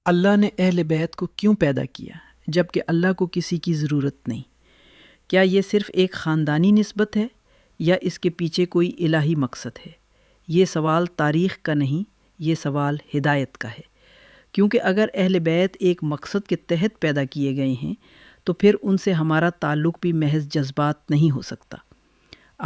اللہ نے اہل بیت کو کیوں پیدا کیا جبکہ اللہ کو کسی کی ضرورت نہیں؟ کیا یہ صرف ایک خاندانی نسبت ہے یا اس کے پیچھے کوئی الہی مقصد ہے؟ یہ سوال تاریخ کا نہیں، یہ سوال ہدایت کا ہے، کیونکہ اگر اہل بیت ایک مقصد کے تحت پیدا کیے گئے ہیں تو پھر ان سے ہمارا تعلق بھی محض جذبات نہیں ہو سکتا۔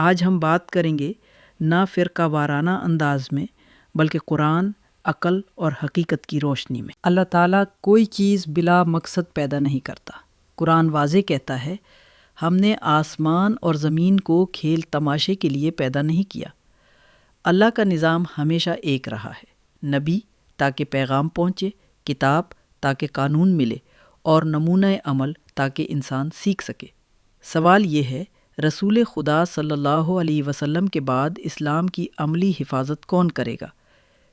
آج ہم بات کریں گے نہ فرقہ وارانہ انداز میں بلکہ قرآن، عقل اور حقیقت کی روشنی میں۔ اللہ تعالیٰ کوئی چیز بلا مقصد پیدا نہیں کرتا۔ قرآن واضح کہتا ہے، ہم نے آسمان اور زمین کو کھیل تماشے کے لیے پیدا نہیں کیا۔ اللہ کا نظام ہمیشہ ایک رہا ہے، نبی تاکہ پیغام پہنچے، کتاب تاکہ قانون ملے، اور نمونہ عمل تاکہ انسان سیکھ سکے۔ سوال یہ ہے، رسول خدا صلی اللہ علیہ وسلم کے بعد اسلام کی عملی حفاظت کون کرے گا؟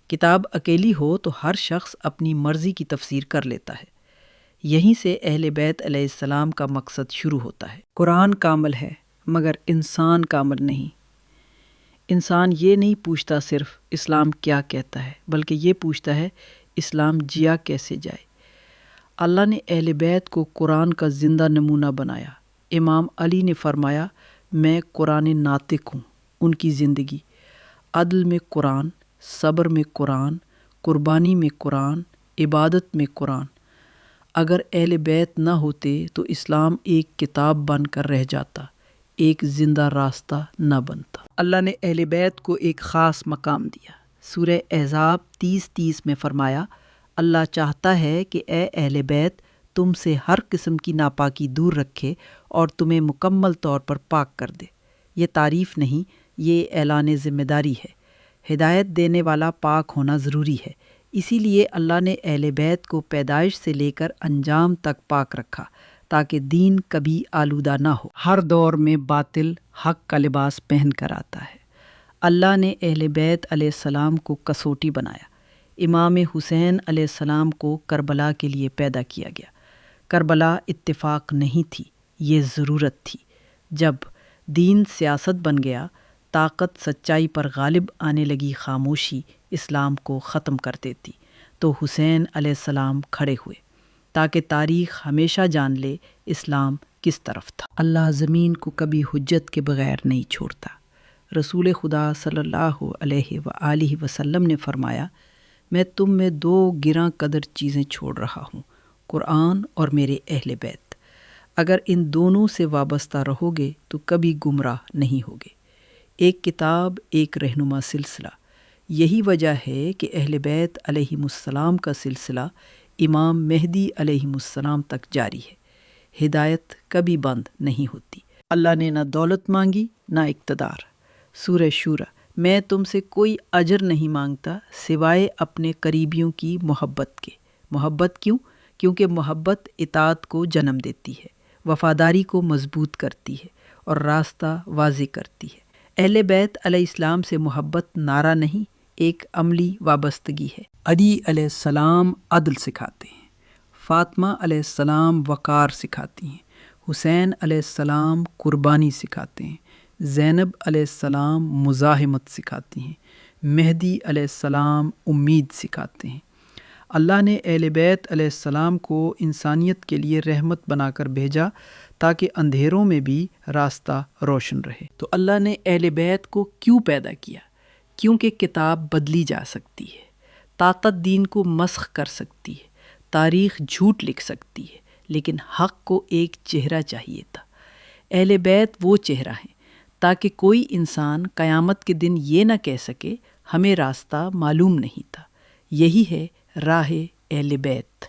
کتاب اکیلی ہو تو ہر شخص اپنی مرضی کی تفسیر کر لیتا ہے۔ یہیں سے اہل بیت علیہ السلام کا مقصد شروع ہوتا ہے۔ قرآن کامل ہے مگر انسان کامل نہیں۔ انسان یہ نہیں پوچھتا صرف اسلام کیا کہتا ہے، بلکہ یہ پوچھتا ہے اسلام جیا کیسے جائے۔ اللہ نے اہل بیت کو قرآن کا زندہ نمونہ بنایا۔ امام علی نے فرمایا، میں قرآن ناطق ہوں۔ ان کی زندگی، عدل میں قرآن، صبر میں قرآن، قربانی میں قرآن، عبادت میں قرآن۔ اگر اہل بیت نہ ہوتے تو اسلام ایک کتاب بن کر رہ جاتا، ایک زندہ راستہ نہ بنتا۔ اللہ نے اہل بیت کو ایک خاص مقام دیا۔ سورہ احزاب 30:30 میں فرمایا، اللہ چاہتا ہے کہ اے اہل بیت تم سے ہر قسم کی ناپاکی دور رکھے اور تمہیں مکمل طور پر پاک کر دے۔ یہ تعریف نہیں، یہ اعلان ذمہ داری ہے۔ ہدایت دینے والا پاک ہونا ضروری ہے، اسی لیے اللہ نے اہل بیت کو پیدائش سے لے کر انجام تک پاک رکھا تاکہ دین کبھی آلودہ نہ ہو۔ ہر دور میں باطل حق کا لباس پہن کر آتا ہے۔ اللہ نے اہل بیت علیہ السلام کو کسوٹی بنایا۔ امام حسین علیہ السلام کو کربلا کے لیے پیدا کیا گیا۔ کربلا اتفاق نہیں تھی، یہ ضرورت تھی۔ جب دین سیاست بن گیا، طاقت سچائی پر غالب آنے لگی، خاموشی اسلام کو ختم کر دیتی، تو حسین علیہ السلام کھڑے ہوئے تاکہ تاریخ ہمیشہ جان لے اسلام کس طرف تھا۔ اللہ زمین کو کبھی حجت کے بغیر نہیں چھوڑتا۔ رسول خدا صلی اللہ علیہ وآلہ وسلم نے فرمایا، میں تم میں 2 گراں قدر چیزیں چھوڑ رہا ہوں، قرآن اور میرے اہل بیت۔ اگر ان دونوں سے وابستہ رہو گے تو کبھی گمراہ نہیں ہوگے۔ ایک کتاب، ایک رہنما سلسلہ۔ یہی وجہ ہے کہ اہل بیت علیہم السلام کا سلسلہ امام مہدی علیہم السلام تک جاری ہے۔ ہدایت کبھی بند نہیں ہوتی۔ اللہ نے نہ دولت مانگی نہ اقتدار۔ سورہ شورى، میں تم سے کوئی اجر نہیں مانگتا سوائے اپنے قریبیوں کی محبت کے۔ محبت کیوں؟ کیونکہ محبت اطاعت کو جنم دیتی ہے، وفاداری کو مضبوط کرتی ہے اور راستہ واضح کرتی ہے۔ اہل بیت علیہ السلام سے محبت نعرہ نہیں، ایک عملی وابستگی ہے۔ علی علیہ السلام عدل سکھاتے ہیں، فاطمہ علیہ السلام وقار سکھاتی ہیں، حسین علیہ السلام قربانی سکھاتے ہیں، زینب علیہ السلام مزاحمت سکھاتی ہیں، مہدی علیہ السلام امید سکھاتے ہیں۔ اللہ نے اہل بیت علیہ السلام کو انسانیت کے لیے رحمت بنا کر بھیجا تاکہ اندھیروں میں بھی راستہ روشن رہے۔ تو اللہ نے اہل بیت کو کیوں پیدا کیا؟ کیونکہ کتاب بدلی جا سکتی ہے، طاقت دین کو مسخ کر سکتی ہے، تاریخ جھوٹ لکھ سکتی ہے، لیکن حق کو ایک چہرہ چاہیے تھا۔ اہل بیت وہ چہرہ ہیں تاکہ کوئی انسان قیامت کے دن یہ نہ کہہ سکے ہمیں راستہ معلوم نہیں تھا۔ یہی ہے راہ اہل بیت۔